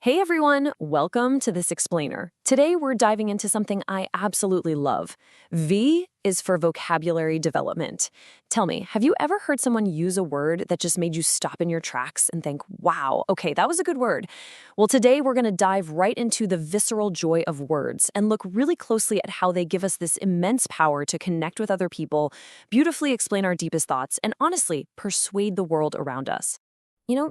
Hey everyone, welcome to this explainer. Today we're diving into something I absolutely love. V is for vocabulary development. Tell me, have you ever heard someone use a word that just made you stop in your tracks and think, wow, okay, that was a good word? Well, today we're going to dive right into the visceral joy of words and look really closely at how they give us this immense power to connect with other people, beautifully explain our deepest thoughts, and honestly, persuade the world around us.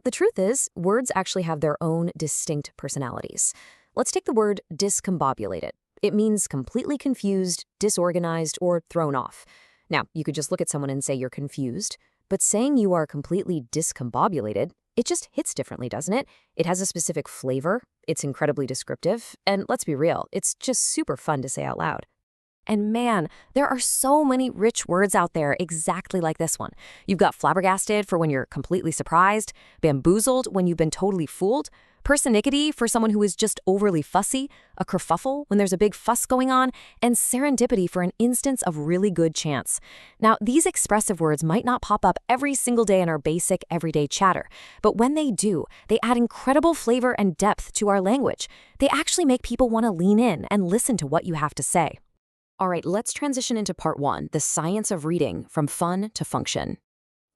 The truth is, words actually have their own distinct personalities. Let's take the word discombobulated. It means completely confused, disorganized, or thrown off. Now, you could just look at someone and say you're confused, but saying you are completely discombobulated, it just hits differently, doesn't it? It has a specific flavor, it's incredibly descriptive, and let's be real, it's just super fun to say out loud. And man, there are so many rich words out there exactly like this one. You've got flabbergasted for when you're completely surprised, bamboozled when you've been totally fooled, persnickety for someone who is just overly fussy, a kerfuffle when there's a big fuss going on, and serendipity for an instance of really good chance. Now, these expressive words might not pop up every single day in our basic everyday chatter, but when they do, they add incredible flavor and depth to our language. They actually make people want to lean in and listen to what you have to say. All right, let's transition into part one, the science of reading from fun to function.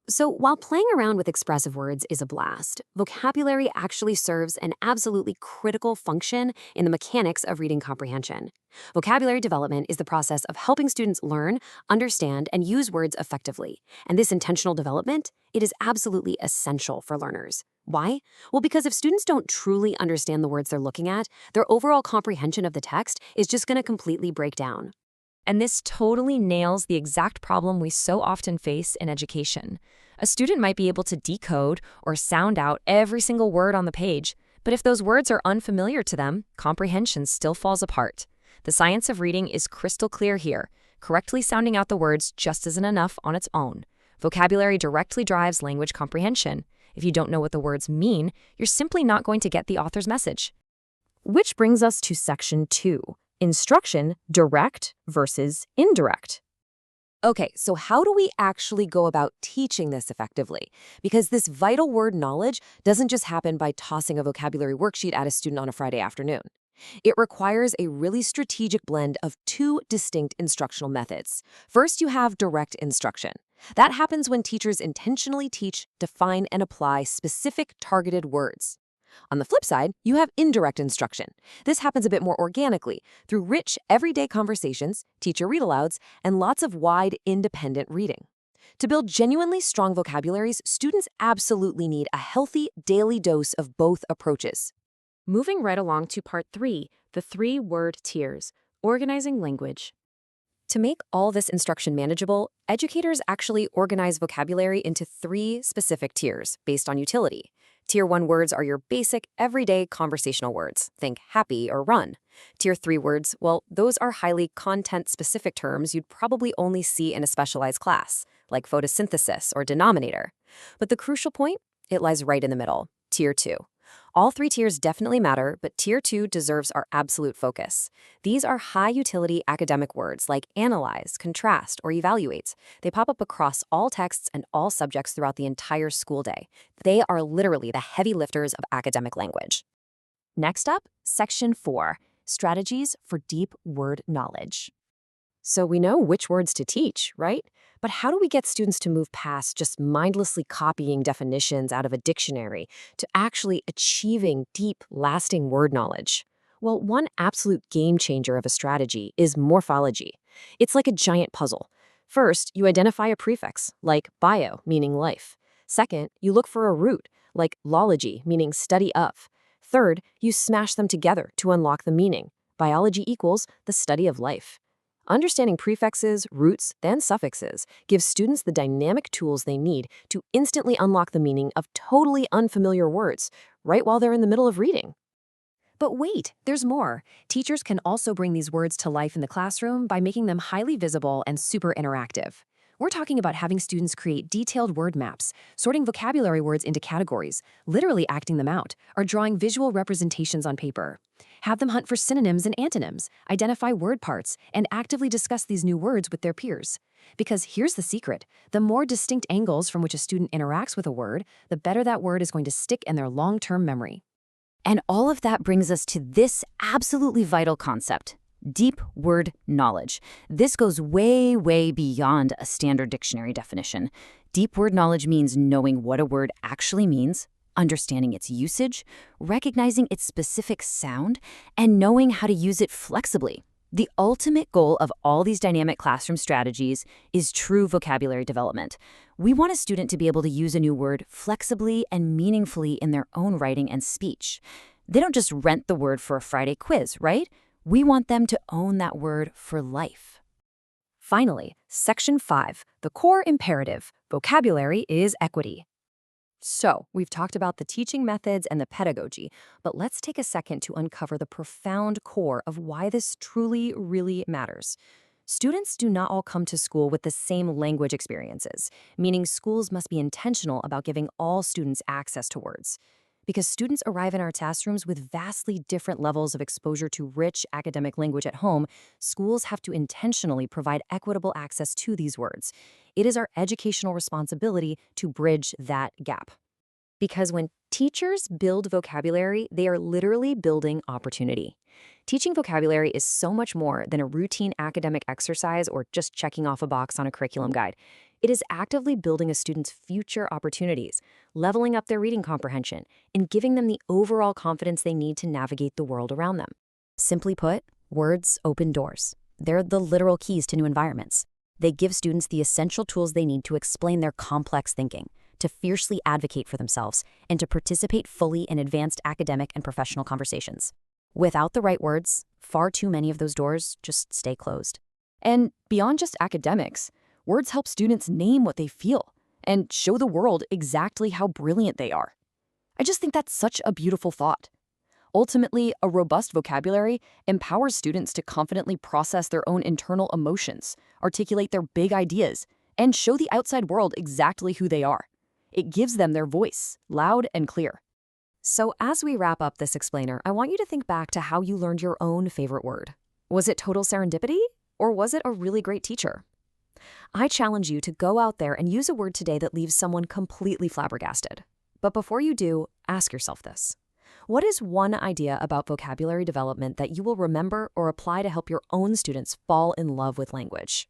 So while playing around with expressive words is a blast, vocabulary actually serves an absolutely critical function in the mechanics of reading comprehension. Vocabulary development is the process of helping students learn, understand, and use words effectively. And this intentional development, it is absolutely essential for learners. Why? Well, because if students don't truly understand the words they're looking at, their overall comprehension of the text is just going to completely break down. And this totally nails the exact problem we so often face in education. A student might be able to decode or sound out every single word on the page, but if those words are unfamiliar to them, comprehension still falls apart. The science of reading is crystal clear here. Correctly sounding out the words just isn't enough on its own. Vocabulary directly drives language comprehension. If you don't know what the words mean, you're simply not going to get the author's message. Which brings us to section 2. Instruction, direct versus indirect. Okay, so how do we actually go about teaching this effectively? Because this vital word knowledge doesn't just happen by tossing a vocabulary worksheet at a student on a Friday afternoon. It requires a really strategic blend of two distinct instructional methods. First, you have direct instruction. That happens when teachers intentionally teach, define, and apply specific targeted words. On the flip side, you have indirect instruction. This happens a bit more organically, through rich, everyday conversations, teacher read-alouds, and lots of wide, independent reading. To build genuinely strong vocabularies, students absolutely need a healthy, daily dose of both approaches. Moving right along to part 3, the 3-word tiers, organizing language. To make all this instruction manageable, educators actually organize vocabulary into 3 specific tiers based on utility. Tier 1 words are your basic, everyday conversational words. Think happy or run. Tier 3 words, well, those are highly content-specific terms you'd probably only see in a specialized class, like photosynthesis or denominator. But the crucial point? It lies right in the middle, Tier 2. All 3 tiers definitely matter, but Tier 2 deserves our absolute focus. These are high-utility academic words like analyze, contrast, or evaluate. They pop up across all texts and all subjects throughout the entire school day. They are literally the heavy lifters of academic language. Next up, Section 4, Strategies for Deep Word Knowledge. So we know which words to teach, right? But how do we get students to move past just mindlessly copying definitions out of a dictionary to actually achieving deep, lasting word knowledge? Well, one absolute game changer of a strategy is morphology. It's like a giant puzzle. First, you identify a prefix, like bio, meaning life. Second, you look for a root, like lology, meaning study of. Third, you smash them together to unlock the meaning. Biology equals the study of life. Understanding prefixes, roots, and suffixes gives students the dynamic tools they need to instantly unlock the meaning of totally unfamiliar words, right while they're in the middle of reading. But wait, there's more. Teachers can also bring these words to life in the classroom by making them highly visible and super interactive. We're talking about having students create detailed word maps, sorting vocabulary words into categories, literally acting them out, or drawing visual representations on paper. Have them hunt for synonyms and antonyms, identify word parts, and actively discuss these new words with their peers. Because here's the secret. The more distinct angles from which a student interacts with a word, the better that word is going to stick in their long-term memory. And all of that brings us to this absolutely vital concept: deep word knowledge. This goes way, way beyond a standard dictionary definition. Deep word knowledge means knowing what a word actually means, understanding its usage, recognizing its specific sound, and knowing how to use it flexibly. The ultimate goal of all these dynamic classroom strategies is true vocabulary development. We want a student to be able to use a new word flexibly and meaningfully in their own writing and speech. They don't just rent the word for a Friday quiz, right? We want them to own that word for life. Finally, Section 5, the core imperative, vocabulary is equity. So, we've talked about the teaching methods and the pedagogy, but let's take a second to uncover the profound core of why this truly, really matters. Students do not all come to school with the same language experiences, meaning schools must be intentional about giving all students access to words. Because students arrive in our classrooms with vastly different levels of exposure to rich academic language at home, schools have to intentionally provide equitable access to these words. It is our educational responsibility to bridge that gap. Because when teachers build vocabulary, they are literally building opportunity. Teaching vocabulary is so much more than a routine academic exercise or just checking off a box on a curriculum guide. It is actively building a student's future opportunities, leveling up their reading comprehension, and giving them the overall confidence they need to navigate the world around them. Simply put, words open doors. They're the literal keys to new environments. They give students the essential tools they need to explain their complex thinking, to fiercely advocate for themselves, and to participate fully in advanced academic and professional conversations. Without the right words, far too many of those doors just stay closed. And beyond just academics, words help students name what they feel and show the world exactly how brilliant they are. I just think that's such a beautiful thought. Ultimately, a robust vocabulary empowers students to confidently process their own internal emotions, articulate their big ideas, and show the outside world exactly who they are. It gives them their voice, loud and clear. So as we wrap up this explainer, I want you to think back to how you learned your own favorite word. Was it total serendipity, or was it a really great teacher? I challenge you to go out there and use a word today that leaves someone completely flabbergasted. But before you do, ask yourself this. What is one idea about vocabulary development that you will remember or apply to help your own students fall in love with language?